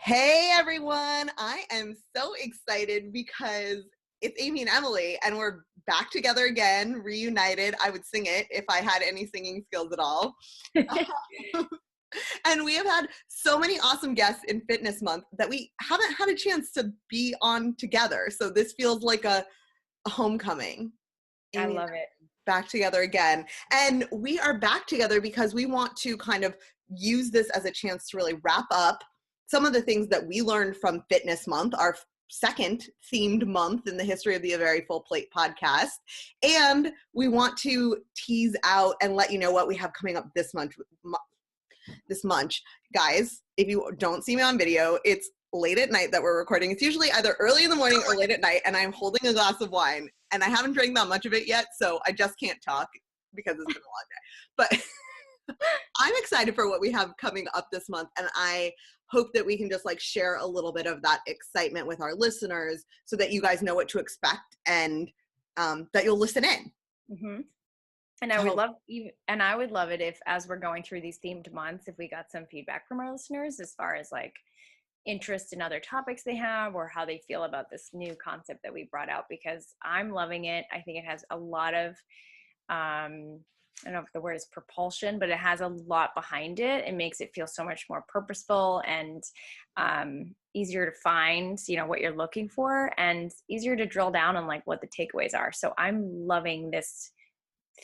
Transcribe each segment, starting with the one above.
Hey everyone, I am so excited because it's Amy and Emily and we're back together again, reunited. I would sing it if I had any singing skills at all. And we have had so many awesome guests in Fitness Month that we haven't had a chance to be on together. So this feels like a homecoming. I love it. Back together again. And we are back together because we want to kind of use this as a chance to really wrap up some of the things that we learned from Fitness Month, our second themed month in the history of the A Very Full Plate podcast. And we want to tease out and let you know what we have coming up this month. Guys, if you don't see me on video, it's late at night that we're recording. It's usually either early in the morning or late at night, and I'm holding a glass of wine, and I haven't drank that much of it yet, so I just can't talk because it's been a long day. But I'm excited for what we have coming up this month, and I hope that we can just like share a little bit of that excitement with our listeners so that you guys know what to expect and that you'll listen in. Mm-hmm. And I would love it if, as we're going through these themed months, if we got some feedback from our listeners as far as like interest in other topics they have or how they feel about this new concept that we brought out, because I'm loving it. I think it has a lot of, I don't know if the word is propulsion, but it has a lot behind it. It makes it feel so much more purposeful and easier to find, what you're looking for, and easier to drill down on like what the takeaways are. So I'm loving this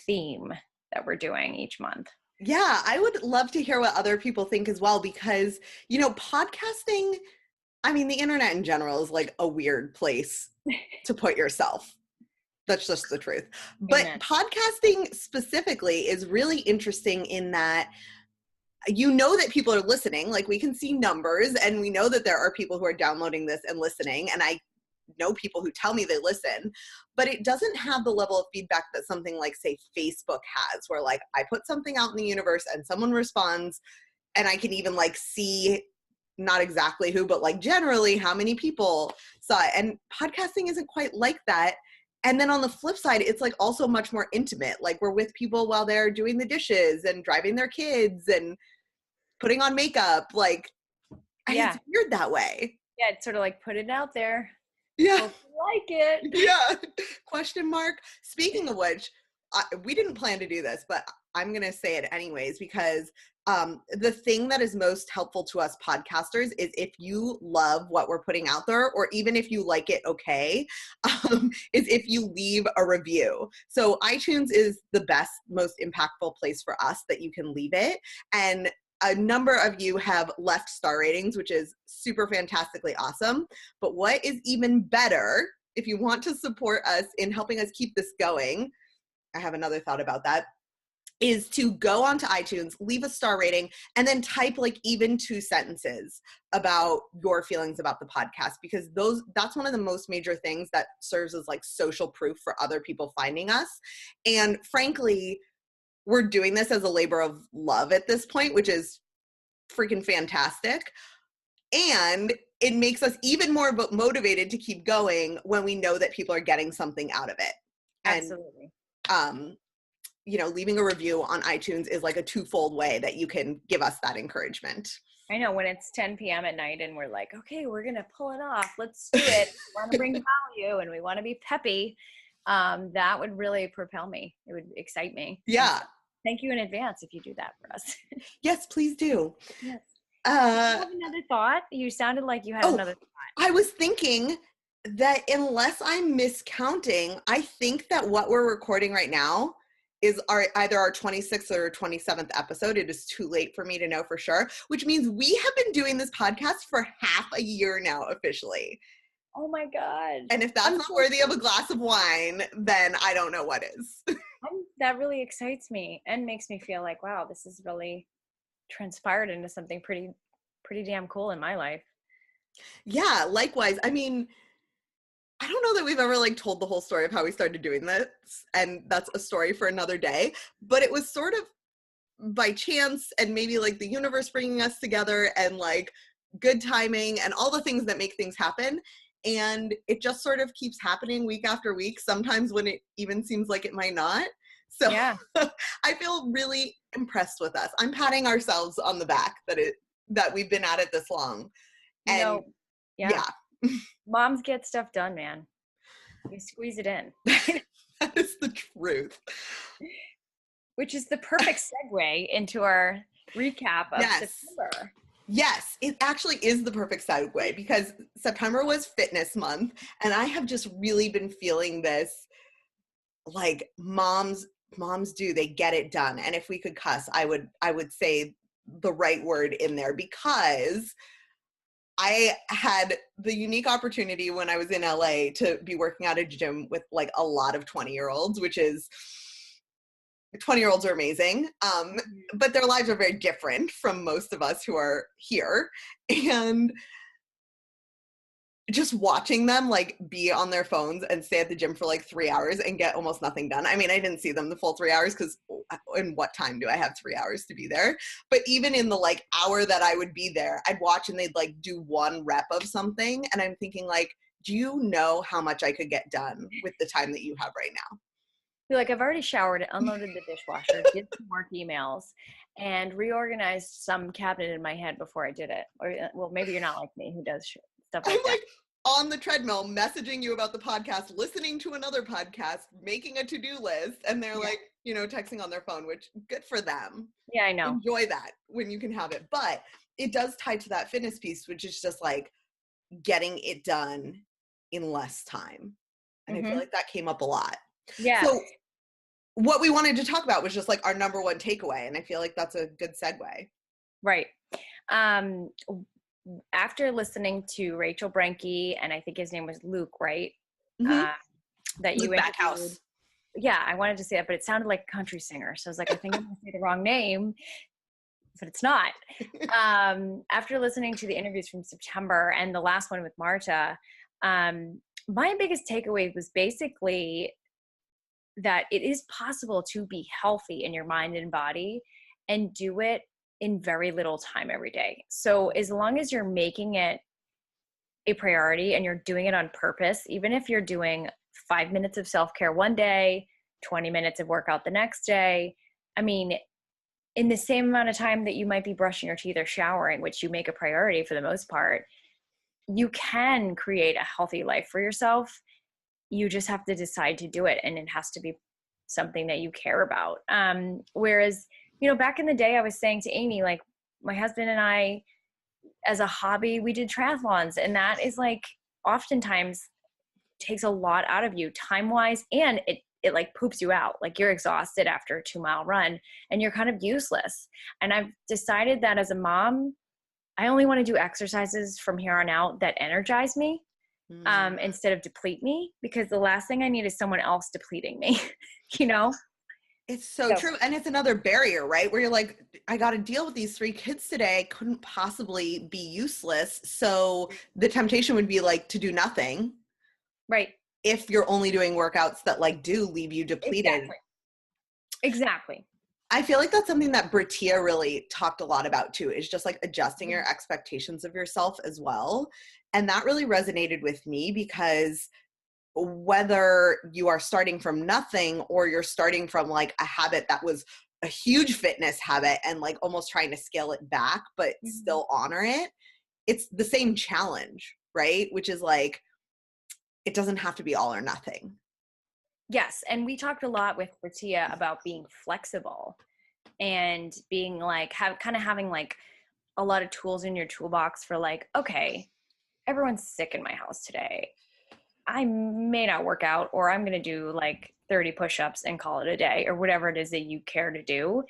theme that we're doing each month. Yeah, I would love to hear what other people think as well, because, podcasting, the internet in general is like a weird place to put yourself. That's just the truth. But Amen. Podcasting specifically is really interesting in that that people are listening. Like, we can see numbers and we know that there are people who are downloading this and listening. And I know people who tell me they listen, but it doesn't have the level of feedback that something like, say, Facebook has, where like I put something out in the universe and someone responds, and I can even like see not exactly who, but like generally how many people saw it. And podcasting isn't quite like that. And then on the flip side, it's like also much more intimate. Like, we're with people while they're doing the dishes and driving their kids and putting on makeup. Like, yeah, it's weird that way. Yeah, it's sort of like put it out there. Yeah. Hope you like it. Yeah. Question mark. Speaking of which, we didn't plan to do this, but I'm going to say it anyways, because the thing that is most helpful to us podcasters is if you love what we're putting out there, or even if you like it, okay, is if you leave a review. So iTunes is the best, most impactful place for us that you can leave it. And a number of you have left star ratings, which is super fantastically awesome. But what is even better, if you want to support us in helping us keep this going, I have another thought about that, is to go onto iTunes, leave a star rating, and then type like even 2 sentences about your feelings about the podcast, because that's one of the most major things that serves as like social proof for other people finding us. And frankly, we're doing this as a labor of love at this point, which is freaking fantastic. And it makes us even more motivated to keep going when we know that people are getting something out of it. Absolutely. And, leaving a review on iTunes is like a twofold way that you can give us that encouragement. I know, when it's 10 p.m. at night and we're like, okay, we're going to pull it off. Let's do it. We want to bring value and we want to be peppy. That would really propel me. It would excite me. Yeah. Thank you in advance if you do that for us. Yes, please do. Yes. Do you have another thought? You sounded like you had another thought. I was thinking that unless I'm miscounting, I think that what we're recording right now is either our 26th or 27th episode. It is too late for me to know for sure, which means we have been doing this podcast for half a year now officially. Oh my God. And if that's not worthy of a glass of wine, then I don't know what is. That really excites me and makes me feel like, wow, this has really transpired into something pretty damn cool in my life. Yeah, likewise. I don't know that we've ever like told the whole story of how we started doing this, and that's a story for another day, but it was sort of by chance and maybe like the universe bringing us together and like good timing and all the things that make things happen. And it just sort of keeps happening week after week, sometimes when it even seems like it might not. So yeah. I feel really impressed with us. I'm patting ourselves on the back that we've been at it this long. And yeah. Moms get stuff done, man. You squeeze it in. That is the truth. Which is the perfect segue into our recap of September. Yes, it actually is the perfect segue because September was fitness month, and I have just really been feeling this, like, moms they get it done. And if we could cuss, I would say the right word in there, because I had the unique opportunity when I was in LA to be working at a gym with like a lot of 20-year-olds, which is 20-year-olds are amazing. But their lives are very different from most of us who are here. And just watching them like be on their phones and stay at the gym for like 3 hours and get almost nothing done. I mean, I didn't see them the full 3 hours because in what time do I have 3 hours to be there? But even in the like hour that I would be there, I'd watch and they'd like do one rep of something. And I'm thinking like, do you know how much I could get done with the time that you have right now? Feel like I've already showered, unloaded the dishwasher, did some work emails, and reorganized some cabinet in my head before I did it. Or, well, maybe you're not like me who does stuff like that. Like on the treadmill, messaging you about the podcast, listening to another podcast, making a to-do list, and they're like, texting on their phone, which good for them. Yeah, I know. Enjoy that when you can have it. But it does tie to that fitness piece, which is just like getting it done in less time. And I feel like that came up a lot. Yeah. So what we wanted to talk about was just like our number one takeaway. And I feel like that's a good segue. Right. After listening to Rachel Brenke, and I think his name was Luke, right? That you Luke Backhouse. Yeah, I wanted to say that, but it sounded like a country singer. So I was like, I think I'm going to say the wrong name, but it's not. After listening to the interviews from September and the last one with Marta, my biggest takeaway was basically that it is possible to be healthy in your mind and body and do it in very little time every day. So as long as you're making it a priority and you're doing it on purpose, even if you're doing 5 minutes of self-care one day, 20 minutes of workout the next day, I mean, in the same amount of time that you might be brushing your teeth or showering, which you make a priority for the most part, you can create a healthy life for yourself. You just have to decide to do it, and it has to be something that you care about. Whereas, back in the day, I was saying to Amy, like, my husband and I, as a hobby, we did triathlons, and that is like oftentimes takes a lot out of you time-wise, and it like poops you out. Like, you're exhausted after a 2-mile run and you're kind of useless. And I've decided that as a mom, I only want to do exercises from here on out that energize me. Instead of deplete me, because the last thing I need is someone else depleting me, It's so true. And it's another barrier, right? Where you're like, I got to deal with these 3 kids today. I couldn't possibly be useless. So the temptation would be like to do nothing. Right. If you're only doing workouts that like do leave you depleted. Exactly. I feel like that's something that Britia really talked a lot about too, is just like adjusting your expectations of yourself as well. And that really resonated with me, because whether you are starting from nothing or you're starting from like a habit that was a huge fitness habit and like almost trying to scale it back, but still honor it, it's the same challenge, right? Which is like, it doesn't have to be all or nothing. Yes. And we talked a lot with Britia about being flexible and being like, having like a lot of tools in your toolbox for like, okay, everyone's sick in my house today. I may not work out, or I'm going to do like 30 push-ups and call it a day, or whatever it is that you care to do.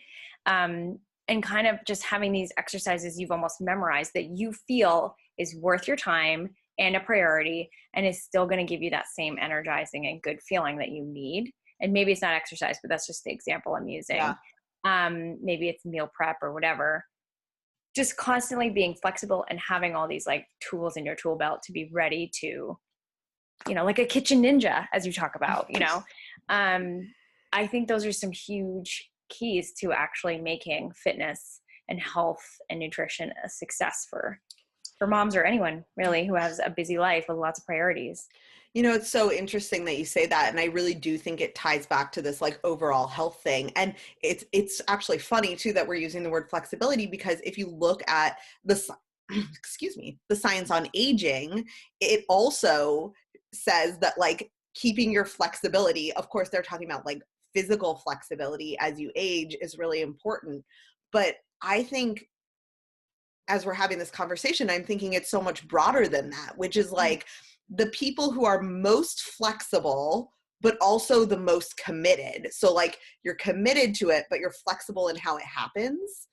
And kind of just having these exercises you've almost memorized that you feel is worth your time and a priority, and is still going to give you that same energizing and good feeling that you need. And maybe it's not exercise, but that's just the example I'm using. Yeah. Maybe it's meal prep or whatever. Just constantly being flexible and having all these like tools in your tool belt to be ready to, like a kitchen ninja, as you talk about, I think those are some huge keys to actually making fitness and health and nutrition a success for moms or anyone really who has a busy life with lots of priorities. It's so interesting that you say that. And I really do think it ties back to this like overall health thing. And it's actually funny too that we're using the word flexibility, because if you look at the excuse me, the science on aging, it also says that like keeping your flexibility, of course they're talking about like physical flexibility as you age is really important. But I think as we're having this conversation, I'm thinking it's so much broader than that, which is like the people who are most flexible, but also the most committed. So like you're committed to it, but you're flexible in how it happens,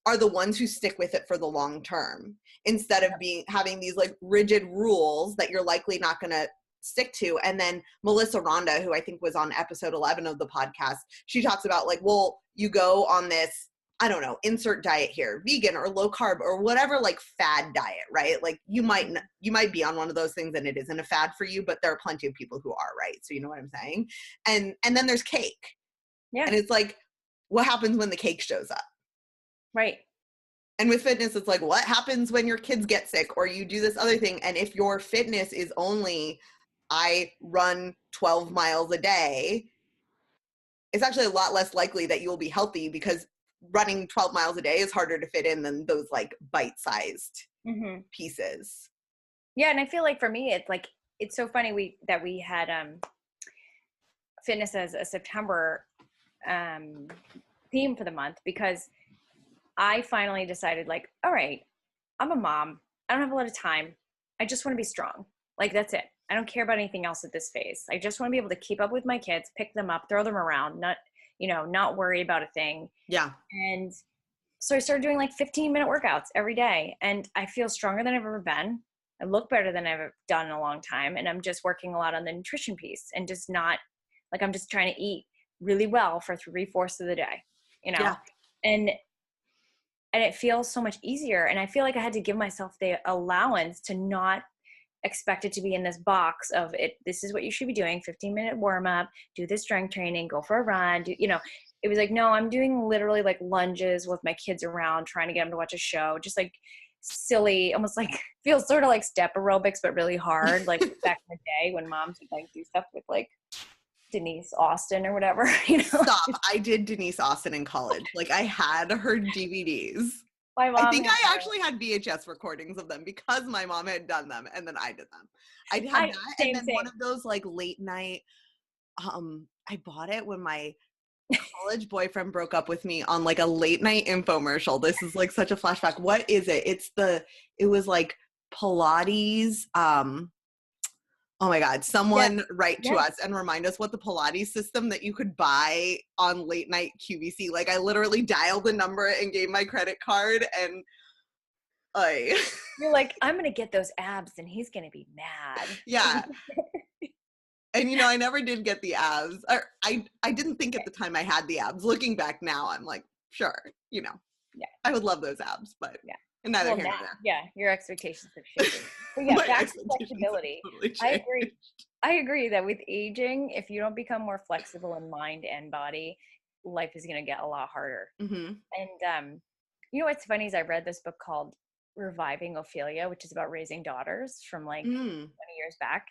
are the ones who stick with it for the long term, instead of having these like rigid rules that you're likely not going to stick to. And then Melissa Rhonda, who I think was on episode 11 of the podcast, she talks about like, well, you go on this, I don't know, insert diet here, vegan or low carb or whatever, like fad diet, right? Like you might be on one of those things and it isn't a fad for you, but there are plenty of people who are, right? So you know what I'm saying? And then there's cake. Yeah. And it's like, what happens when the cake shows up? Right. And with fitness, it's like, what happens when your kids get sick or you do this other thing? And if your fitness is only, I run 12 miles a day, it's actually a lot less likely that you will be healthy, because running 12 miles a day is harder to fit in than those like bite-sized pieces. Yeah. And I feel like for me, it's like, it's so funny that we had fitness as a September theme for the month, because I finally decided like, all right, I'm a mom. I don't have a lot of time. I just want to be strong. Like, that's it. I don't care about anything else at this phase. I just want to be able to keep up with my kids, pick them up, throw them around, not worry about a thing. Yeah. And so I started doing like 15-minute workouts every day, and I feel stronger than I've ever been. I look better than I've done in a long time. And I'm just working a lot on the nutrition piece, and just not like, I'm just trying to eat really well for 3/4 of the day, Yeah. And it feels so much easier. And I feel like I had to give myself the allowance to not expect it to be in this box of it. This is what you should be doing. 15-minute warm up, do this strength training, go for a run. It was like, no, I'm doing literally like lunges with my kids around, trying to get them to watch a show. Just like silly, almost like feels sort of like step aerobics, but really hard. Like back in the day when moms would like do stuff with like Denise Austin or whatever, Stop. I did Denise Austin in college. Like I had her DVDs. My mom I think I actually had VHS recordings of them because my mom had done them and then I did them. I had that, and then one of those like late night, I bought it when my college boyfriend broke up with me on like a late night infomercial. This is like such a flashback. What is it? It was like Pilates, oh my God, someone write to us and remind us what the Pilates system that you could buy on late night QVC. Like I literally dialed the number and gave my credit card, and you're like, I'm going to get those abs and he's going to be mad. Yeah. And I never did get the abs. Or I didn't think at the time I had the abs. Looking back now, I'm like, sure, I would love those abs, but and neither here nor there. Yeah, your expectations have shifted. But yeah, back to flexibility. Totally I agree that with aging, if you don't become more flexible in mind and body, life is going to get a lot harder. Mm-hmm. And what's funny is I read this book called Reviving Ophelia, which is about raising daughters from like 20 years back.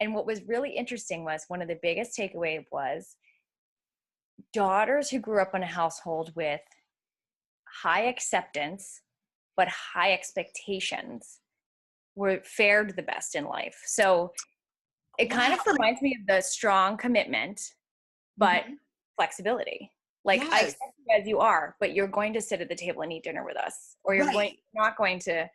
And what was really interesting was one of the biggest takeaway was daughters who grew up in a household with high acceptance but high expectations fared the best in life. So it kind of reminds me of the strong commitment, but flexibility. Like, I accept you as you are, but you're going to sit at the table and eat dinner with us, or you're not going to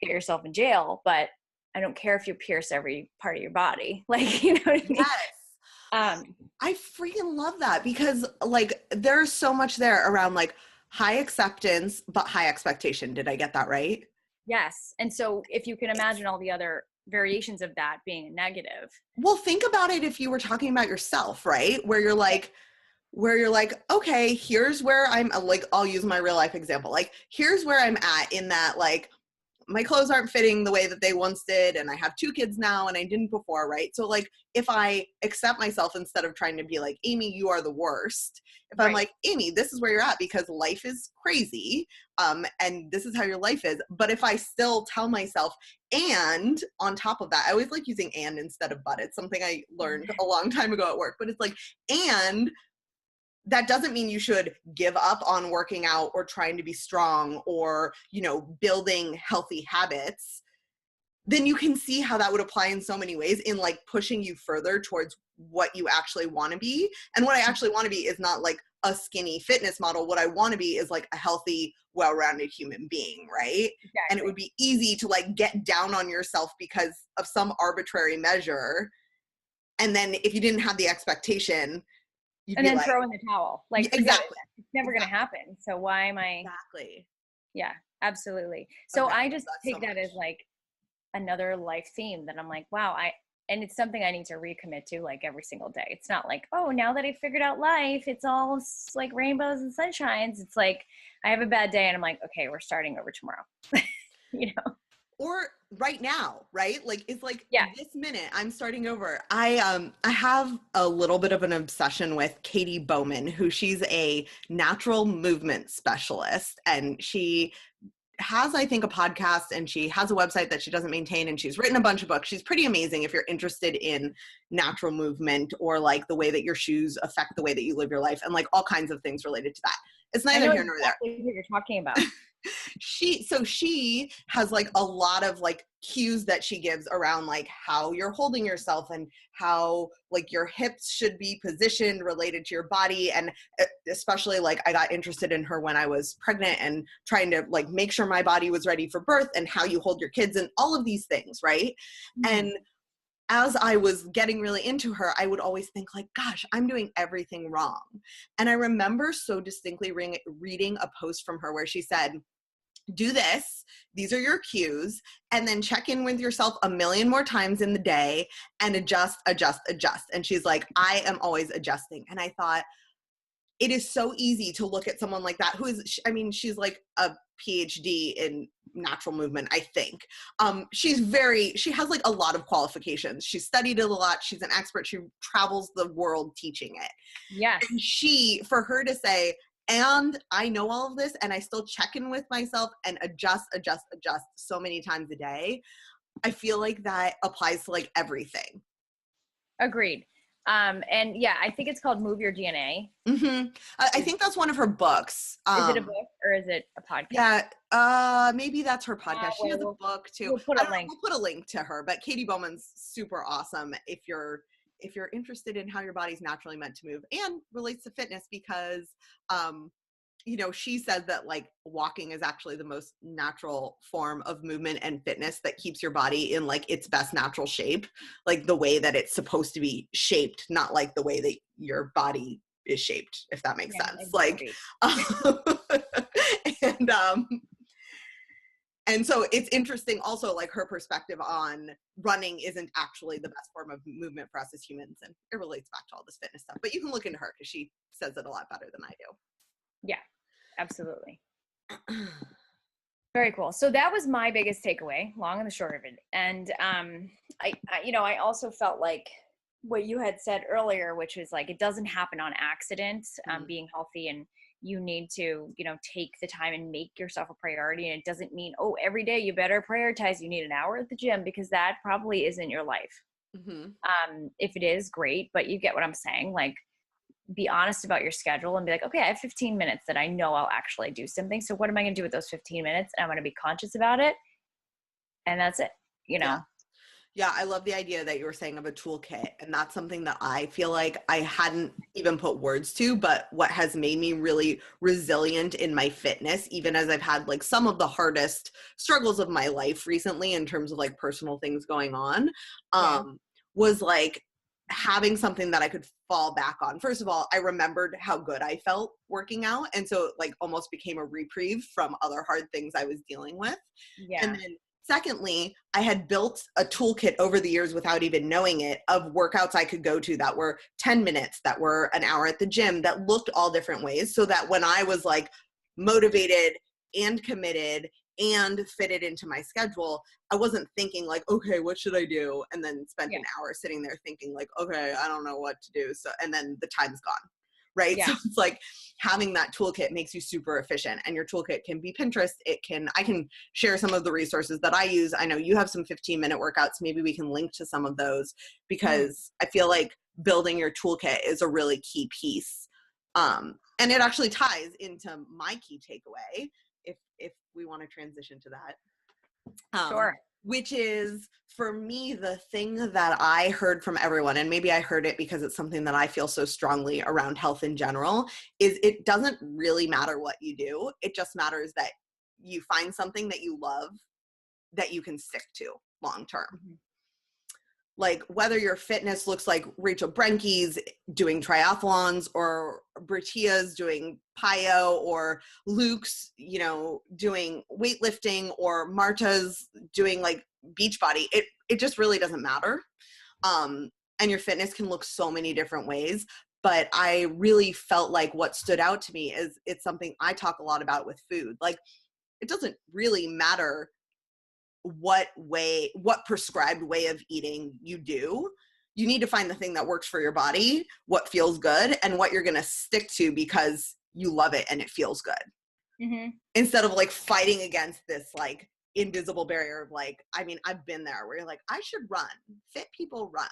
get yourself in jail, but I don't care if you pierce every part of your body. Like, you know what I mean? Yes. I freaking love that, because like there's so much there around like high acceptance, but high expectation. Did I get that right? Yes. And so if you can imagine all the other variations of that being negative. Well, think about it if you were talking about yourself, right? Where you're like, okay, here's where I'm like, I'll use my real life example. Like, here's where I'm at in that, like, my clothes aren't fitting the way that they once did, and I have 2 kids now and I didn't before, right? So like if I accept myself instead of trying to be like, Amy, you are the worst. If I'm like, Amy, this is where you're at because life is crazy, and this is how your life is. But if I still tell myself, and on top of that, I always like using and instead of but. It's something I learned a long time ago at work, but it's like, and that doesn't mean you should give up on working out or trying to be strong or, you know, building healthy habits. Then you can see how that would apply in so many ways in like pushing you further towards what you actually want to be. And what I actually want to be is not like a skinny fitness model. What I want to be is like a healthy, well-rounded human being, right? Exactly. And it would be easy to like get down on yourself because of some arbitrary measure. And then if you didn't have the expectation, you'd and be then like, throw in the towel. Like, exactly. It's never going to happen. So why am I? Exactly. Yeah, absolutely. So Okay, I just take so that as like another life theme that I'm like, wow, and it's something I need to recommit to like every single day. It's not like, oh, now that I figured out life, it's all like rainbows and sunshines. It's like I have a bad day and I'm like, okay, we're starting over tomorrow. You know? Or right now, right? Like it's like this minute I'm starting over. I have a little bit of an obsession with Katy Bowman, who she's a natural movement specialist, and she has, I think, a podcast, and she has a website that she doesn't maintain, and she's written a bunch of books. She's pretty amazing if you're interested in natural movement or like the way that your shoes affect the way that you live your life and like all kinds of things related to that. It's neither here nor there. What you're talking about. She has like a lot of like cues that she gives around like how you're holding yourself and how like your hips should be positioned related to your body. And especially like I got interested in her when I was pregnant and trying to like make sure my body was ready for birth and how you hold your kids and all of these things, right? Mm-hmm. And as I was getting really into her, I would always think like, gosh, I'm doing everything wrong. And I remember so distinctly reading a post from her where she said, do this, these are your cues, and then check in with yourself a million more times in the day and adjust. And she's like, I am always adjusting. And I thought, it is so easy to look at someone like that who is, I mean, she's like a PhD in natural movement, I think. She has like a lot of qualifications. She studied it a lot. She's an expert. She travels the world teaching it. Yes. And for her to say, and I know all of this and I still check in with myself and adjust so many times a day, I feel like that applies to like everything. Agreed. And yeah, I think it's called Move Your DNA. Mm-hmm. I think that's one of her books. Is it a book or is it a podcast? Yeah, maybe that's her podcast. She has a book too. We'll put a link to her, but Katy Bowman's super awesome if you're interested in how your body's naturally meant to move and relates to fitness because, you know, she says that like walking is actually the most natural form of movement and fitness that keeps your body in like its best natural shape, like the way that it's supposed to be shaped, not like the way that your body is shaped, if that makes sense. Exactly. Like, and so it's interesting also like her perspective on running isn't actually the best form of movement for us as humans. And it relates back to all this fitness stuff, but you can look into her because she says it a lot better than I do. Yeah, absolutely. Very cool. So that was my biggest takeaway, long and the short of it. And I also felt like what you had said earlier, which is like, it doesn't happen on accident, being healthy, and you need to, take the time and make yourself a priority. And it doesn't mean, oh, every day you better prioritize. You need an hour at the gym, because that probably isn't your life. Mm-hmm. If it is, great. But you get what I'm saying. Like, be honest about your schedule and be like, okay, I have 15 minutes that I know I'll actually do something. So what am I going to do with those 15 minutes? And I'm going to be conscious about it. And that's it, Yeah, I love the idea that you were saying of a toolkit. And that's something that I feel like I hadn't even put words to, but what has made me really resilient in my fitness, even as I've had like some of the hardest struggles of my life recently in terms of like personal things going on, was like having something that I could fall back on. First of all, I remembered how good I felt working out. And so it like almost became a reprieve from other hard things I was dealing with. Yeah. And then secondly, I had built a toolkit over the years without even knowing it of workouts I could go to that were 10 minutes, that were an hour at the gym, that looked all different ways, so that when I was like motivated and committed and fitted into my schedule, I wasn't thinking like, okay, what should I do? And then spent an hour sitting there thinking like, okay, I don't know what to do. So, and then the time's gone. Right. Yeah. So it's like having that toolkit makes you super efficient, and your toolkit can be Pinterest. I can share some of the resources that I use. I know you have some 15-minute workouts. Maybe we can link to some of those, because I feel like building your toolkit is a really key piece And it actually ties into my key takeaway, if we want to transition to that. Sure. Which is, for me, the thing that I heard from everyone, and maybe I heard it because it's something that I feel so strongly around health in general, is it doesn't really matter what you do. It just matters that you find something that you love that you can stick to long term. Mm-hmm. Like, whether your fitness looks like Rachel Brenke's doing triathlons, or Bertia's doing PIO, or Luke's, doing weightlifting, or Marta's doing like Beachbody, it just really doesn't matter. And your fitness can look so many different ways. But I really felt like what stood out to me is it's something I talk a lot about with food. Like, it doesn't really matter what prescribed way of eating you do. You need to find the thing that works for your body, what feels good, and what you're going to stick to because you love it and it feels good. Mm-hmm. Instead of like fighting against this like invisible barrier of like, I mean, I've been there where you're like, I should run. Fit people run.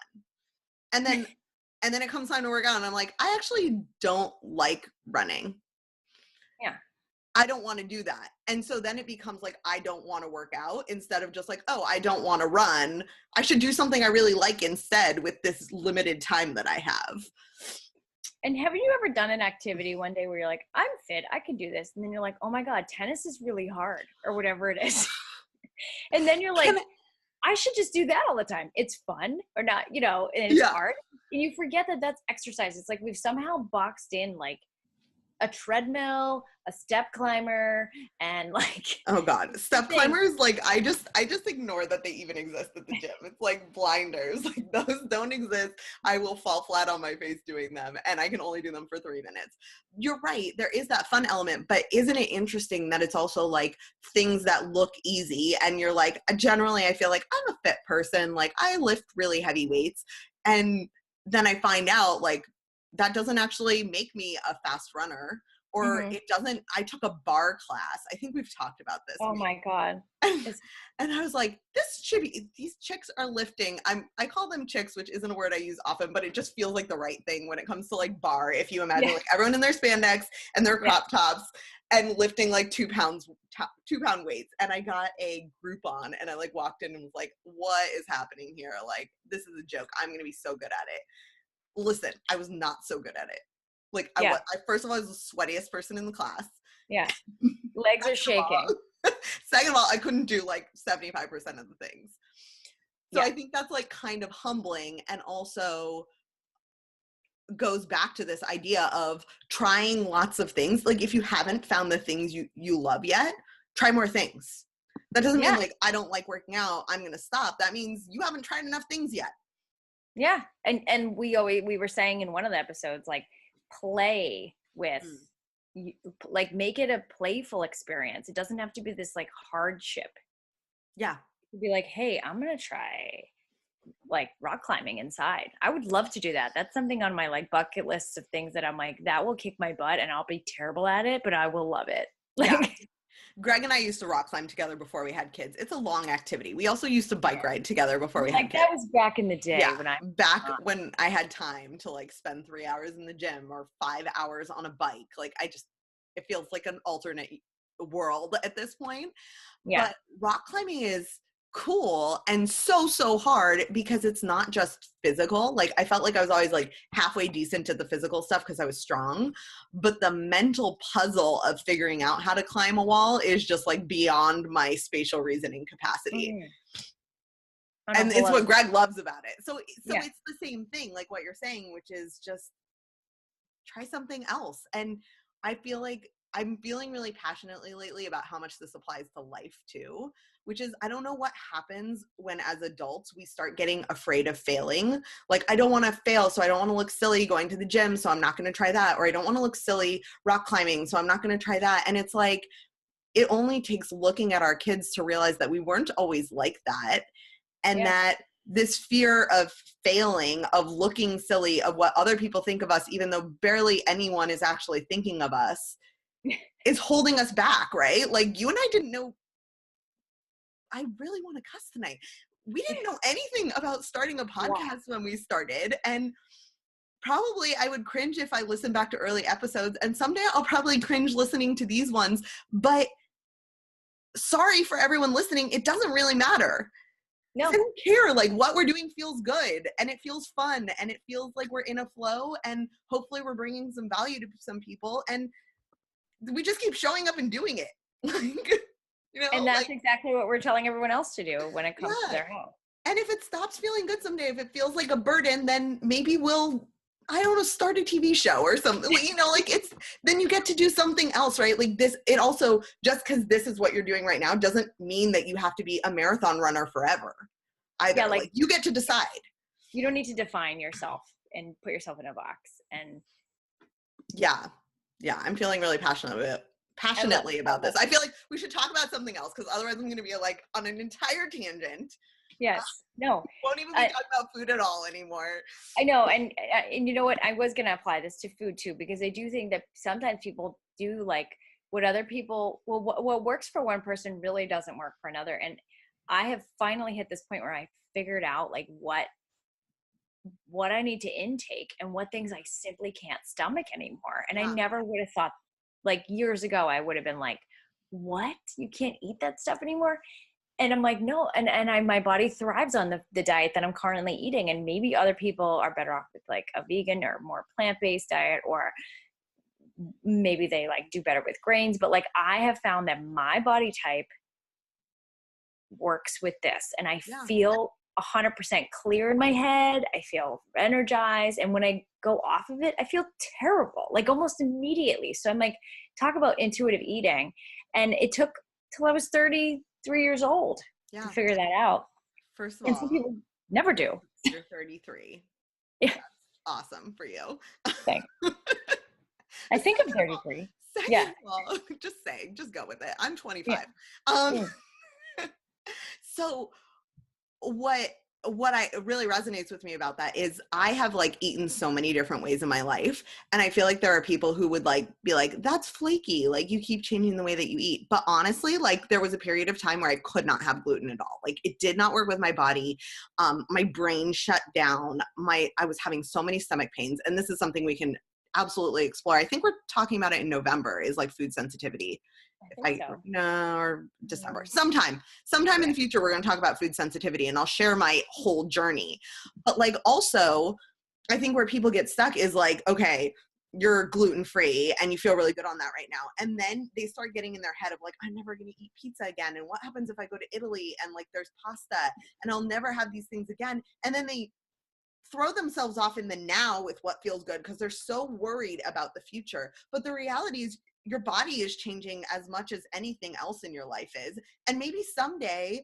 And then it comes time to work out and I'm like, I actually don't like running. Yeah. I don't want to do that. And so then it becomes like, I don't want to work out, instead of just like, oh, I don't want to run. I should do something I really like instead with this limited time that I have. And have you ever done an activity one day where you're like, I'm fit, I can do this. And then you're like, oh my God, tennis is really hard, or whatever it is. And then you're like, I should just do that all the time. It's fun, or not, and it's hard. And you forget that that's exercise. It's like we've somehow boxed in like a treadmill, a step climber, and like, oh God, step climbers, like I just ignore that they even exist at the gym. It's like blinders. Like, those don't exist. I will fall flat on my face doing them, and I can only do them for 3 minutes. You're right, there is that fun element, but isn't it interesting that it's also like things that look easy, and you're like, generally I feel like I'm a fit person, like I lift really heavy weights, and then I find out like that doesn't actually make me a fast runner, or it doesn't. I took a bar class. I think we've talked about this. Oh my God. And I was like, these chicks are lifting. I call them chicks, which isn't a word I use often, but it just feels like the right thing when it comes to like bar. If you imagine like everyone in their spandex and their crop tops and lifting like 2 pound weights. And I got a Groupon and I like walked in and was like, what is happening here? Like, this is a joke. I'm going to be so good at it. Listen, I was not so good at it. Like, I first of all, I was the sweatiest person in the class. Yeah. Legs are shaking. Second of all, I couldn't do like 75% of the things. So I think that's like kind of humbling, and also goes back to this idea of trying lots of things. Like, if you haven't found the things you love yet, try more things. That doesn't mean like, I don't like working out, I'm going to stop. That means you haven't tried enough things yet. Yeah. And we were saying in one of the episodes, like, play with, like, make it a playful experience. It doesn't have to be this like hardship. Yeah. Be like, hey, I'm going to try like rock climbing inside. I would love to do that. That's something on my like bucket list of things that I'm like, that will kick my butt and I'll be terrible at it, but I will love it. Like, Greg and I used to rock climb together before we had kids. It's a long activity. We also used to bike ride together before we had kids. That was back in the day when I had time to like spend 3 hours in the gym or 5 hours on a bike. Like, it feels like an alternate world at this point. Yeah. But rock climbing is cool and so hard because it's not just physical. Like, I felt like I was always like halfway decent at the physical stuff because I was strong, but the mental puzzle of figuring out how to climb a wall is just like beyond my spatial reasoning capacity. And it's what Greg loves about it. So it's the same thing, like what you're saying, which is just try something else. And I feel like I'm feeling really passionately lately about how much this applies to life too, which is, I don't know what happens when as adults we start getting afraid of failing. Like, I don't want to fail, so I don't want to look silly going to the gym, so I'm not going to try that. Or I don't want to look silly rock climbing, so I'm not going to try that. And it's like, it only takes looking at our kids to realize that we weren't always like that. And that this fear of failing, of looking silly, of what other people think of us, even though barely anyone is actually thinking of us, is holding us back, right? Like, you and I didn't know, I really want to cuss tonight. We didn't know anything about starting a podcast when we started. And probably I would cringe if I listened back to early episodes, and someday I'll probably cringe listening to these ones, but sorry for everyone listening, it doesn't really matter. No. I don't care. Like, what we're doing feels good, and it feels fun, and it feels like we're in a flow, and hopefully we're bringing some value to some people, and we just keep showing up and doing it. Like, and that's exactly what we're telling everyone else to do when it comes to their health. And if it stops feeling good someday, if it feels like a burden, then maybe we'll, I don't know, start a TV show or something. Like then you get to do something else, right? Like this, it also, just because this is what you're doing right now doesn't mean that you have to be a marathon runner forever either. Yeah, like you get to decide. You don't need to define yourself and put yourself in a box. And yeah, I'm feeling really passionately about this. I feel like we should talk about something else, because otherwise I'm going to be like on an entire tangent. Yes. No. Won't even be talking about food at all anymore. I know. And you know what? I was going to apply this to food too, because I do think that sometimes people do like what other people, what works for one person really doesn't work for another. And I have finally hit this point where I figured out like what I need to intake and what things I simply can't stomach anymore. And I never would have thought, like years ago, I would have been like, what? You can't eat that stuff anymore? And I'm like, no. And my body thrives on the diet that I'm currently eating. And maybe other people are better off with like a vegan or more plant-based diet, or maybe they like do better with grains. But like, I have found that my body type works with this. And I feel 100% clear in my head. I feel energized. And when I go off of it, I feel terrible, like almost immediately. So I'm like, talk about intuitive eating. And it took till I was 33 years old to figure that out. First of all, and some people never do. You're 33. Yeah. That's awesome for you. Thanks. I think I'm 33. Just go with it. I'm 25. Yeah. So what really resonates with me about that is I have like eaten so many different ways in my life. And I feel like there are people who would like be like, that's flaky. Like you keep changing the way that you eat. But honestly, like there was a period of time where I could not have gluten at all. Like it did not work with my body. My brain shut down. I was having so many stomach pains. And this is something we can absolutely explore. I think we're talking about it in November, is like food sensitivity. Or December, sometime in the future, we're going to talk about food sensitivity, and I'll share my whole journey. But like, also, I think where people get stuck is like, okay, you're gluten-free and you feel really good on that right now. And then they start getting in their head of like, I'm never going to eat pizza again. And what happens if I go to Italy and like there's pasta and I'll never have these things again? And then they throw themselves off in the now with what feels good because they're so worried about the future. But the reality is, your body is changing as much as anything else in your life is. And maybe someday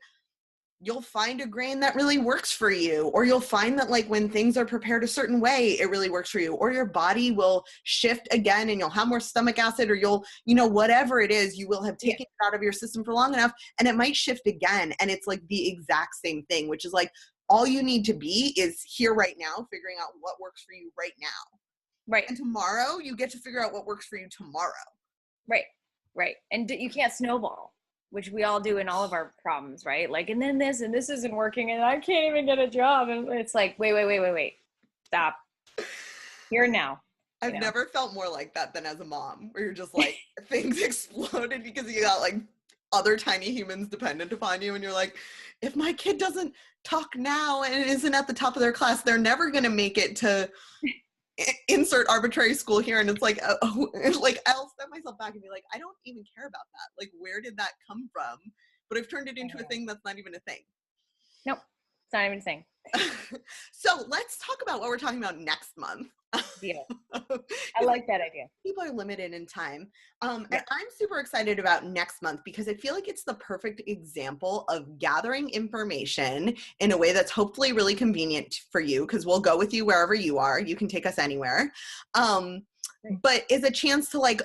you'll find a grain that really works for you, or you'll find that like when things are prepared a certain way, it really works for you, or your body will shift again and you'll have more stomach acid, or you'll, whatever it is, you will have taken it out of your system for long enough and it might shift again. And it's like the exact same thing, which is like, all you need to be is here right now, figuring out what works for you right now. Right. And tomorrow you get to figure out what works for you tomorrow. Right. And you can't snowball, which we all do in all of our problems, right? Like, and then this isn't working and I can't even get a job. And it's like, wait. Stop. Here and now. I've never felt more like that than as a mom, where you're just like, things exploded because you got like other tiny humans dependent upon you. And you're like, if my kid doesn't talk now and isn't at the top of their class, they're never going to make it to insert arbitrary school here. And it's like, like I'll step myself back and be like, I don't even care about that. Like, where did that come from? But I've turned it into a thing that's not even a thing. Nope. It's not even a thing. So let's talk about what we're talking about next month. Yeah. I like that idea. People are limited in time. And I'm super excited about next month because I feel like it's the perfect example of gathering information in a way that's hopefully really convenient for you, because we'll go with you wherever you are. You can take us anywhere. But is a chance to like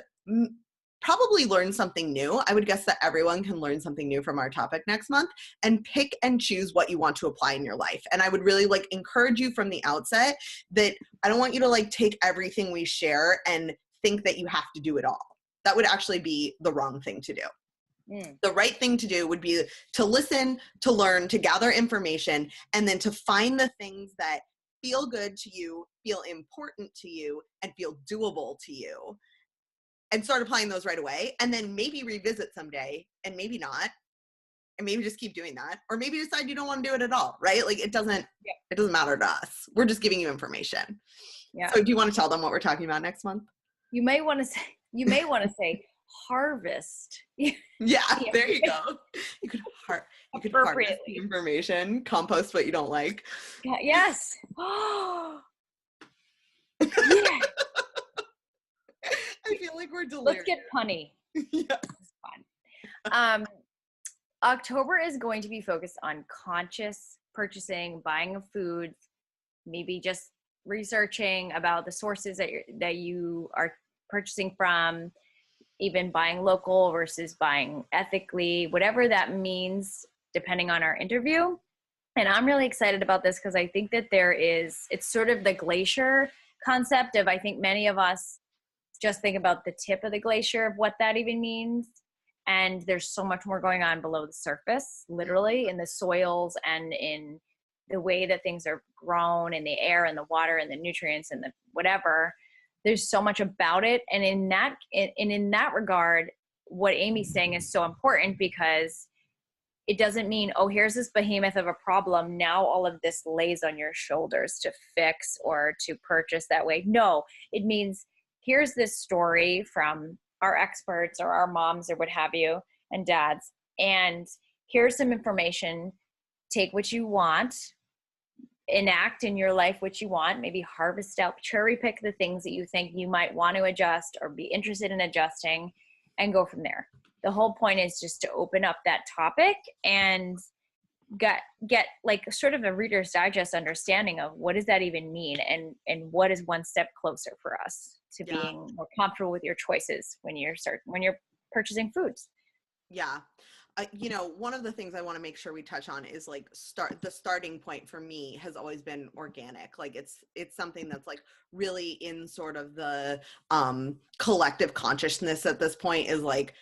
probably learn something new. I would guess that everyone can learn something new from our topic next month, and pick and choose what you want to apply in your life. And I would really like encourage you from the outset that I don't want you to like take everything we share and think that you have to do it all. That would actually be the wrong thing to do. The right thing to do would be to listen, to learn, to gather information, and then to find the things that feel good to you, feel important to you and feel doable to you, and start applying those right away, and then maybe revisit someday and maybe not, and maybe just keep doing that, or maybe decide you don't want to do it at all, right? Like it doesn't matter to us. We're just giving you information. Yeah. So do you want to tell them what we're talking about next month? You may want to say harvest. Yeah, there you go. You could harvest the information, compost what you don't like. Yeah, yes. Yeah. I feel like we're delirious. Let's get punny. Yeah. This is fun. October is going to be focused on conscious purchasing, buying of foods, maybe just researching about the sources that you are purchasing from, even buying local versus buying ethically, whatever that means, depending on our interview. And I'm really excited about this because I think that it's sort of the glacier concept of, I think many of us just think about the tip of the glacier of what that even means. And there's so much more going on below the surface, literally in the soils and in the way that things are grown, in the air and the water and the nutrients and the whatever. There's so much about it. And in that regard, what Amy's saying is so important, because it doesn't mean, oh, here's this behemoth of a problem, now all of this lays on your shoulders to fix or to purchase that way. No, it means here's this story from our experts or our moms or what have you, and dads, and here's some information. Take what you want, enact in your life what you want, maybe harvest out, cherry pick the things that you think you might want to adjust or be interested in adjusting, and go from there. The whole point is just to open up that topic and get like sort of a Reader's Digest understanding of what does that even mean, and what is one step closer for us to being more comfortable with your choices when you're purchasing foods. Yeah. One of the things I want to make sure we touch on is like the starting point for me has always been organic. Like it's something that's like really in sort of the collective consciousness at this point, is like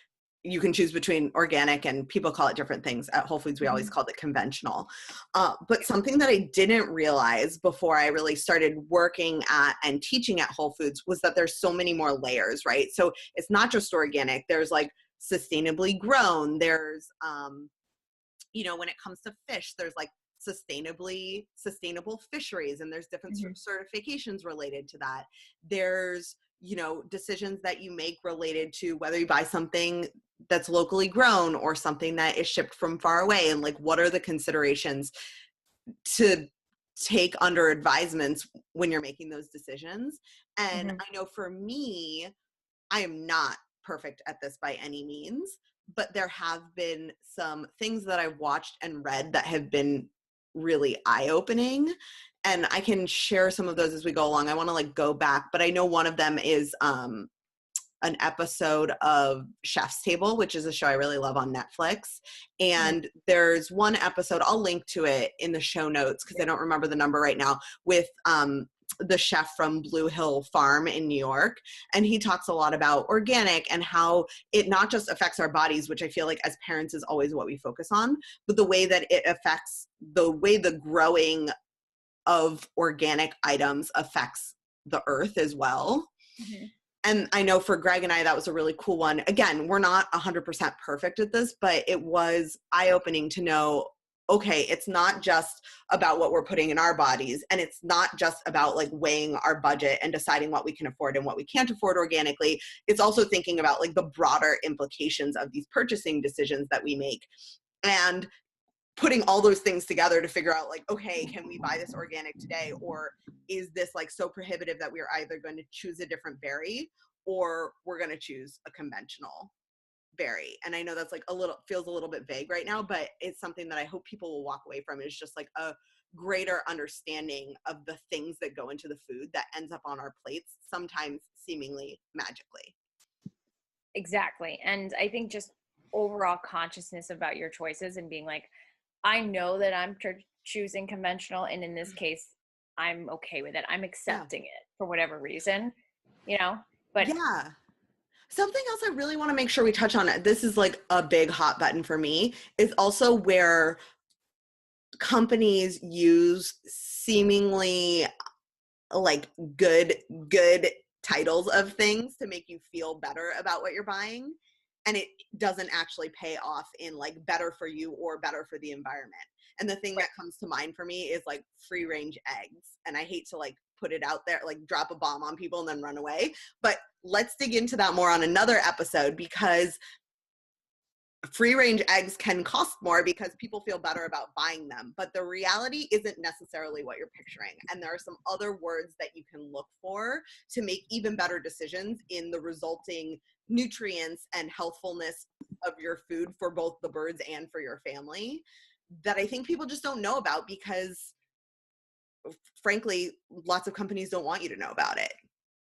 you can choose between organic, and people call it different things. At Whole Foods, we always called it conventional. But something that I didn't realize before I really started working at and teaching at Whole Foods was that there's so many more layers, right? So it's not just organic. There's like sustainably grown. There's, when it comes to fish, there's like sustainable fisheries, and there's different certifications related to that. There's, decisions that you make related to whether you buy something that's locally grown or something that is shipped from far away, and like what are the considerations to take under advisements when you're making those decisions. And I know for me, I am not perfect at this by any means, but there have been some things that I've watched and read that have been really eye-opening, and I can share some of those as we go along. I want to like go back, but I know one of them is an episode of Chef's Table, which is a show I really love on Netflix. And there's one episode, I'll link to it in the show notes because I don't remember the number right now, with the chef from Blue Hill Farm in New York. And he talks a lot about organic and how it not just affects our bodies, which I feel like as parents is always what we focus on, but the way that it affects the way the growing of organic items affects the earth as well. And I know for Greg and I, that was a really cool one. Again, we're not 100% perfect at this, but it was eye-opening to know, okay, it's not just about what we're putting in our bodies, and it's not just about like weighing our budget and deciding what we can afford and what we can't afford organically. It's also thinking about like the broader implications of these purchasing decisions that we make, and putting all those things together to figure out like, okay, can we buy this organic today? Or is this like so prohibitive that we're either going to choose a different berry or we're going to choose a conventional berry? And I know that's like feels a little bit vague right now, but it's something that I hope people will walk away from, is just like a greater understanding of the things that go into the food that ends up on our plates, sometimes seemingly magically. Exactly. And I think just overall consciousness about your choices and being like, I know that I'm choosing conventional, and in this case, I'm okay with it. I'm accepting it for whatever reason, but yeah. Something else I really want to make sure we touch on, this is like a big hot button for me, is also where companies use seemingly like good titles of things to make you feel better about what you're buying. And it doesn't actually pay off in like better for you or better for the environment. And the thing that comes to mind for me is like free range eggs. And I hate to like put it out there, like drop a bomb on people and then run away. But let's dig into that more on another episode, because free range eggs can cost more because people feel better about buying them. But the reality isn't necessarily what you're picturing. And there are some other words that you can look for to make even better decisions in the resulting nutrients and healthfulness of your food for both the birds and for your family, that I think people just don't know about, because frankly, lots of companies don't want you to know about it.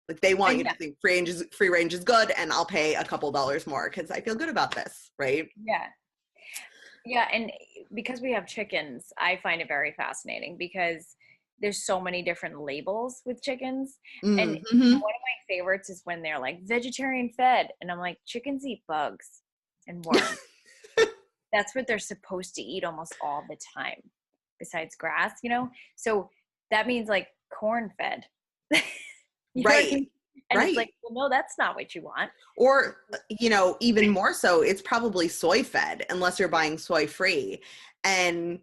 Like they want you to think free range is good, and I'll pay a couple dollars more because I feel good about this, right? Yeah, and because we have chickens, I find it very fascinating because there's so many different labels with chickens. And one of my favorites is when they're like vegetarian fed, and I'm like, chickens eat bugs and worms. That's what they're supposed to eat almost all the time, besides grass, you know? So that means like corn fed. Right. And it's like, well, no, that's not what you want. Or, you know, even more so, it's probably soy fed unless you're buying soy free. And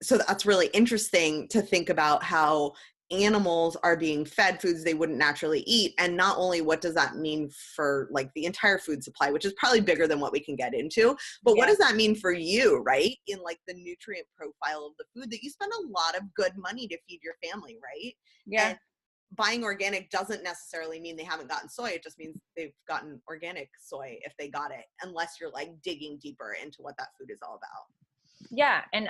so that's really interesting to think about how animals are being fed foods they wouldn't naturally eat. And not only what does that mean for like the entire food supply, which is probably bigger than what we can get into, but what does that mean for you, right? In like the nutrient profile of the food that you spend a lot of good money to feed your family, right? Yeah. And buying organic doesn't necessarily mean they haven't gotten soy. It just means they've gotten organic soy if they got it, unless you're like digging deeper into what that food is all about. Yeah. And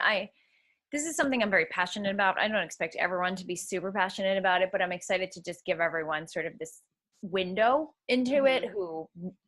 this is something I'm very passionate about. I don't expect everyone to be super passionate about it, but I'm excited to just give everyone sort of this window into it who,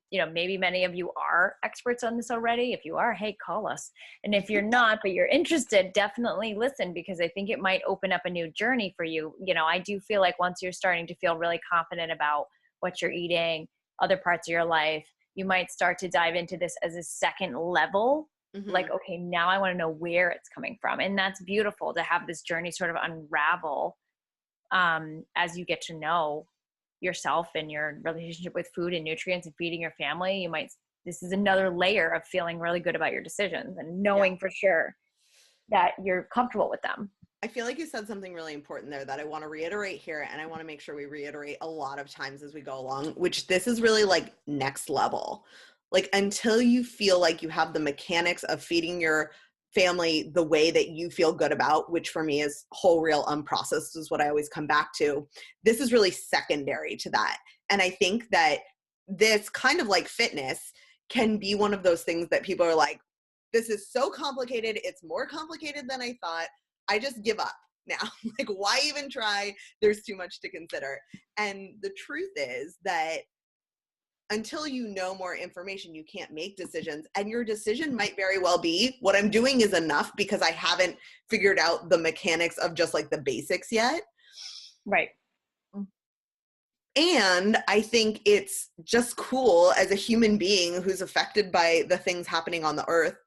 you know, maybe many of you are experts on this already. If you are, hey, call us. And if you're not, but you're interested, definitely listen, because I think it might open up a new journey for you. You know, I do feel like once you're starting to feel really confident about what you're eating, other parts of your life, you might start to dive into this as a second level. Like, okay, now I want to know where it's coming from. And that's beautiful to have this journey sort of unravel as you get to know yourself and your relationship with food and nutrients and feeding your family. This is another layer of feeling really good about your decisions and knowing for sure that you're comfortable with them. I feel like you said something really important there that I want to reiterate here, and I want to make sure we reiterate a lot of times as we go along, which this is really like next level. Like until you feel like you have the mechanics of feeding your family the way that you feel good about, which for me is whole, real, unprocessed is what I always come back to. This is really secondary to that. And I think that this kind of like fitness can be one of those things that people are like, this is so complicated. It's more complicated than I thought. I just give up now. Like, why even try? There's too much to consider. And the truth is that until you know more information, you can't make decisions. And your decision might very well be, what I'm doing is enough because I haven't figured out the mechanics of just like the basics yet. Right. And I think it's just cool as a human being who's affected by the things happening on the earth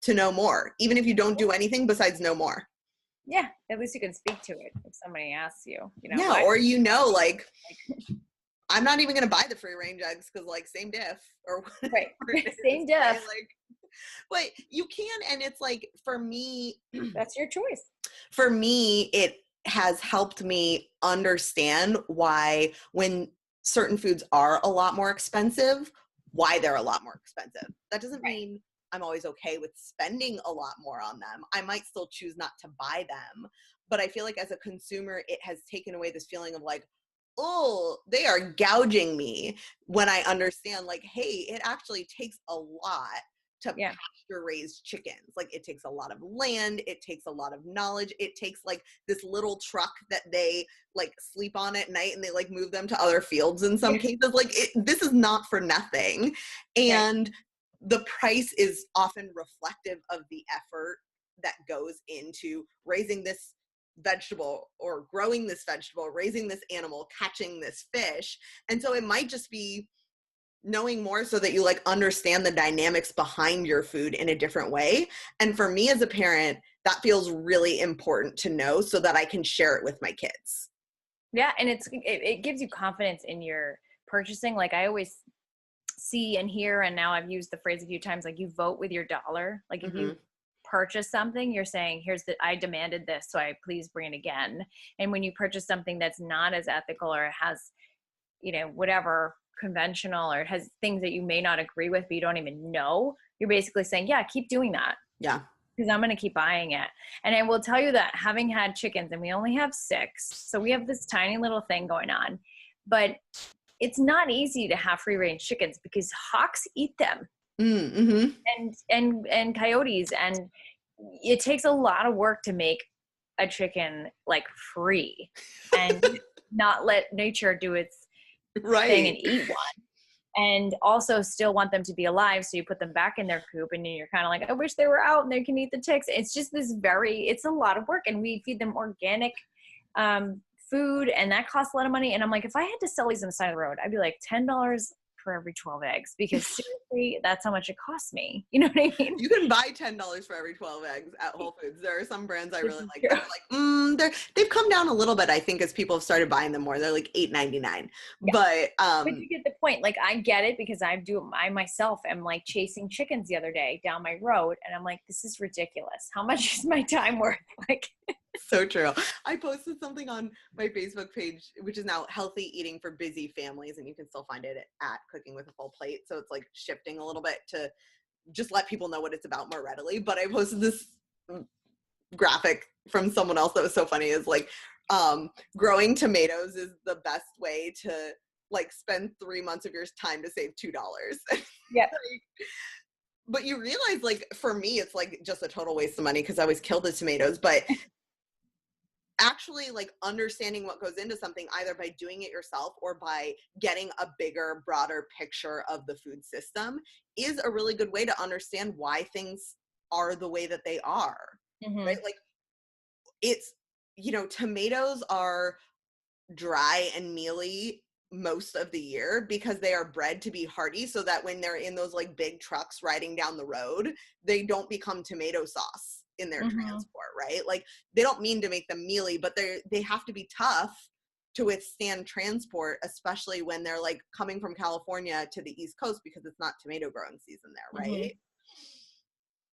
to know more, even if you don't do anything besides know more. Yeah, at least you can speak to it if somebody asks you. You know, yeah, or like I'm not even going to buy the free range eggs because like same diff or right. Same diff. Right? Like, but you can, and it's like for me, that's your choice. For me, it has helped me understand why when certain foods are a lot more expensive, why they're a lot more expensive. That doesn't mean I'm always okay with spending a lot more on them. I might still choose not to buy them, but I feel like as a consumer, it has taken away this feeling of like, oh, they are gouging me, when I understand like, hey, it actually takes a lot to pasture raised chickens. Like it takes a lot of land. It takes a lot of knowledge. It takes like this little truck that they like sleep on at night and they like move them to other fields in some cases. Like this is not for nothing. And the price is often reflective of the effort that goes into raising this vegetable or growing this vegetable, raising this animal, catching this fish. And so it might just be knowing more so that you like understand the dynamics behind your food in a different way. And for me as a parent, that feels really important to know so that I can share it with my kids. Yeah. And it gives you confidence in your purchasing. Like I always see and hear, and now I've used the phrase a few times, like you vote with your dollar. Like if you purchase something, you're saying, I demanded this, so I please bring it again. And when you purchase something that's not as ethical, or it has, whatever conventional, or it has things that you may not agree with, but you don't even know, you're basically saying, yeah, keep doing that. Yeah. Because I'm going to keep buying it. And I will tell you that having had chickens, and we only have 6, so we have this tiny little thing going on, but it's not easy to have free range chickens because hawks eat them. And coyotes, and it takes a lot of work to make a chicken like free and not let nature do its thing and eat one, and also still want them to be alive, so you put them back in their coop, and you're kind of like, I wish they were out and they can eat the ticks. It's just it's a lot of work, and we feed them organic food, and that costs a lot of money. And I'm like, if I had to sell these on the side of the road, I'd be like $10 for every 12 eggs, because seriously, that's how much it costs me. You know what I mean? You can buy $10 for every 12 eggs at Whole Foods. There are some brands I really like that are like, they've come down a little bit, I think, as people have started buying them more. They're like $8.99. Yeah. But you get the point. Like, I get it, because I myself am like chasing chickens the other day down my road, and I'm like, this is ridiculous. How much is my time worth? Like, so true. I posted something on my Facebook page, which is now Healthy Eating for Busy Families, and you can still find it at Cooking with a Full Plate. So it's like shifting a little bit to just let people know what it's about more readily. But I posted this graphic from someone else that was so funny, is like, growing tomatoes is the best way to like spend 3 months of your time to save $2. Yeah. But you realize, like, for me, it's like just a total waste of money because I always kill the tomatoes. But actually, like, understanding what goes into something, either by doing it yourself or by getting a bigger, broader picture of the food system, is a really good way to understand why things are the way that they are, right? Like, it's, tomatoes are dry and mealy most of the year because they are bred to be hardy, so that when they're in those like big trucks riding down the road, they don't become tomato sauce in their transport, right? Like, they don't mean to make them mealy, but they have to be tough to withstand transport, especially when they're like coming from California to the East Coast, because it's not tomato growing season there, right?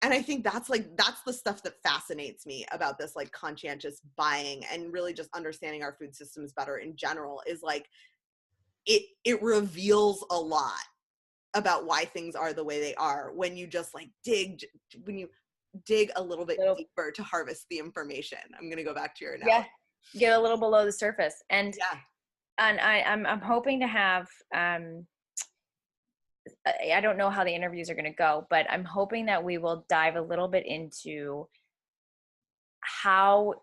And I think that's the stuff that fascinates me about this like conscientious buying and really just understanding our food systems better in general, is like it reveals a lot about why things are the way they are when you just like dig a little bit deeper to harvest the information. I'm going to go back to your analogy. Yeah, get a little below the surface. And I'm hoping to have I don't know how the interviews are going to go, but I'm hoping that we will dive a little bit into how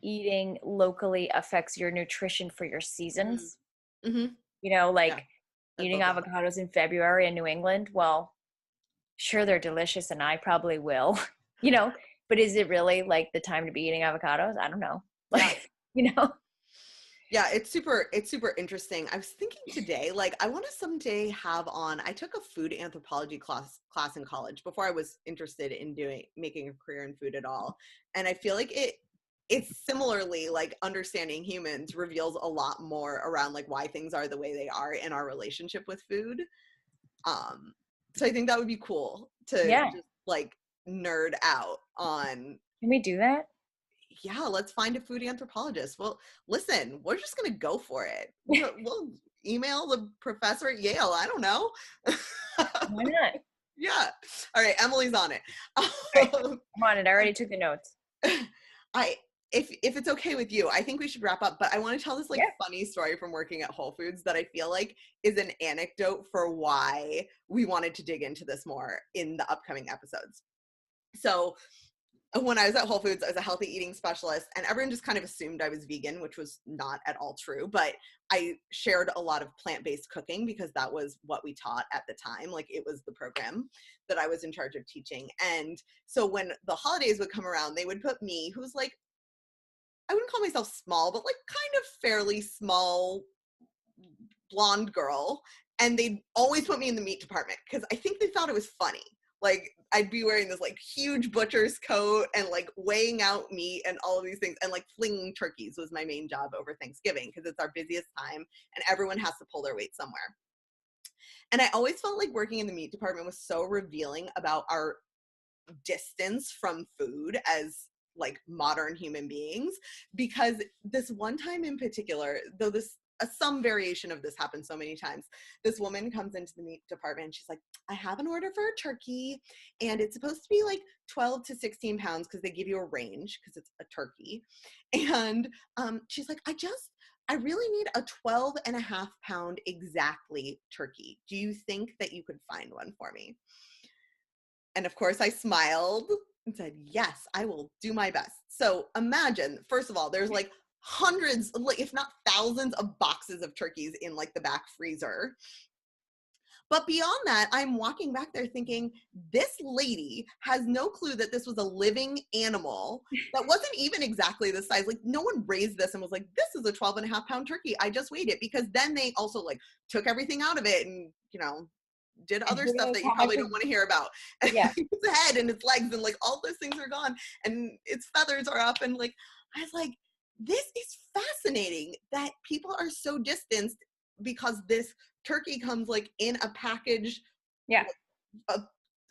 eating locally affects your nutrition for your seasons. Eating avocados in February in New England. Well, sure, they're delicious, and I probably will, but is it really like the time to be eating avocados? I don't know. Like, Yeah, it's super interesting. I was thinking today, like, I want to someday have on, I took a food anthropology class in college before I was interested in making a career in food at all. And I feel like it's similarly like understanding humans reveals a lot more around like why things are the way they are in our relationship with food. So I think that would be cool to just like nerd out on. Can we do that? Yeah, let's find a food anthropologist. Well, listen, we're just going to go for it. We'll email the professor at Yale. I don't know. Why not? Yeah. All right. Emily's on it. Right. I'm on it. I already took the notes. If it's okay with you, I think we should wrap up, but I want to tell this funny story from working at Whole Foods that I feel like is an anecdote for why we wanted to dig into this more in the upcoming episodes. So when I was at Whole Foods, I was a healthy eating specialist, and everyone just kind of assumed I was vegan, which was not at all true, but I shared a lot of plant-based cooking because that was what we taught at the time. Like, it was the program that I was in charge of teaching. And so when the holidays would come around, they would put me, who's like, I wouldn't call myself small, but like kind of fairly small blonde girl. And they'd always put me in the meat department because I think they thought it was funny. Like I'd be wearing this like huge butcher's coat and like weighing out meat and all of these things, and like flinging turkeys was my main job over Thanksgiving because it's our busiest time and everyone has to pull their weight somewhere. And I always felt like working in the meat department was so revealing about our distance from food as like modern human beings, because this one time in particular, though this some variation of this happens so many times, this woman comes into the meat department and she's like, I have an order for a turkey and it's supposed to be like 12 to 16 pounds because they give you a range because it's a turkey. And she's like, I really need a 12.5 pound exactly turkey. Do you think that you could find one for me? And of course I smiled and said, yes, I will do my best. So imagine, first of all, there's like hundreds, if not thousands of boxes of turkeys in like the back freezer. But beyond that, I'm walking back there thinking, this lady has no clue that this was a living animal that wasn't even exactly the size. Like no one raised this and was like, this is a 12.5 pound turkey. I just weighed it, because then they also like took everything out of it and, you know, did other stuff that you probably don't want to hear about. Yeah. Its head and its legs and like all those things are gone and its feathers are up. And like, I was like, this is fascinating that people are so distanced because this turkey comes like in a package. Yeah.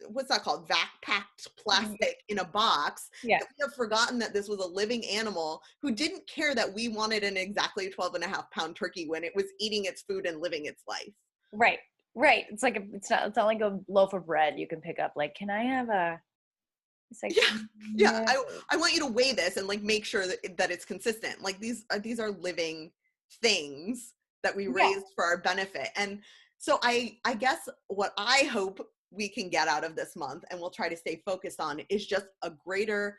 What's that called? Vac packed plastic in a box. Yeah. That we have forgotten that this was a living animal who didn't care that we wanted an exactly 12.5 pound turkey when it was eating its food and living its life. Right. Right. It's like it's not like a loaf of bread you can pick up. Like, can I have a? It's like, yeah. I want you to weigh this and like make sure that it's consistent. Like these are living things that we raised for our benefit. And so I guess what I hope we can get out of this month, and we'll try to stay focused on, is just a greater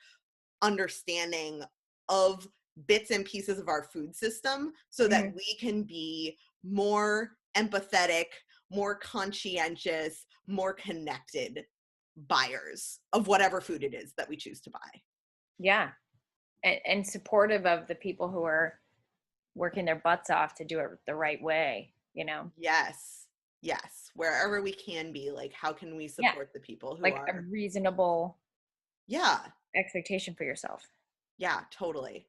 understanding of bits and pieces of our food system so that we can be more empathetic, more conscientious, more connected buyers of whatever food it is that we choose to buy. Yeah. And supportive of the people who are working their butts off to do it the right way, you know? Yes. Wherever we can be, like, how can we support the people who like are a reasonable expectation for yourself. Yeah, totally.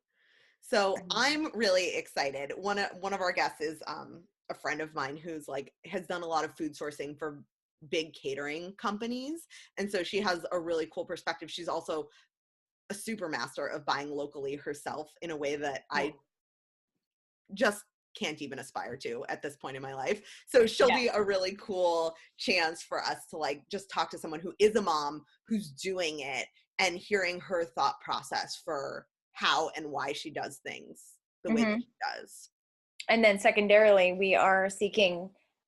So I'm really excited. One of our guests is a friend of mine who's like has done a lot of food sourcing for big catering companies, and so she has a really cool perspective. She's also a super master of buying locally herself in a way that I just can't even aspire to at this point in my life. So she'll be a really cool chance for us to like just talk to someone who is a mom who's doing it and hearing her thought process for how and why she does things the way that she does. And then secondarily, we are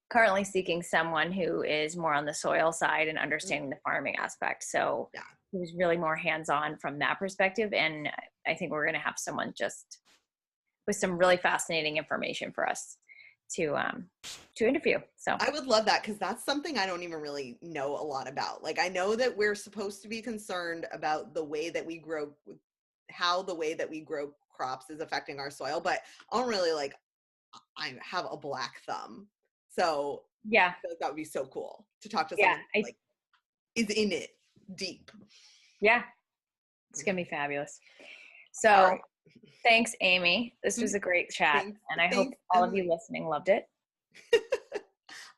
currently seeking someone who is more on the soil side and understanding the farming aspect. So who's really more hands-on from that perspective. And I think we're going to have someone just with some really fascinating information for us to interview. So I would love that, because that's something I don't even really know a lot about. Like, I know that we're supposed to be concerned about the way that we grow, how the way that we grow crops is affecting our soil, but I don't really I have a black thumb. So I feel like that would be so cool to talk to someone who, like, is in it deep. Yeah. It's going to be fabulous. So thanks, Amy. This was a great chat. And I hope all of you listening loved it.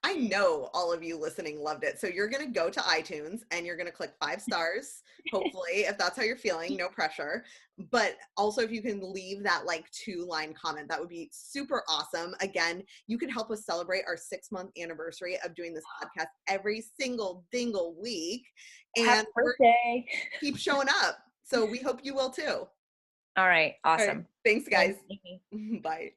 I know all of you listening loved it. So you're going to go to iTunes and you're going to click 5 stars, hopefully, if that's how you're feeling, no pressure. But also if you can leave that like 2-line comment, that would be super awesome. Again, you can help us celebrate our 6-month anniversary of doing this podcast every single dingle week. And happy birthday. Keep showing up. So we hope you will too. All right. Awesome. All right. Thanks, guys. Thanks, Bye.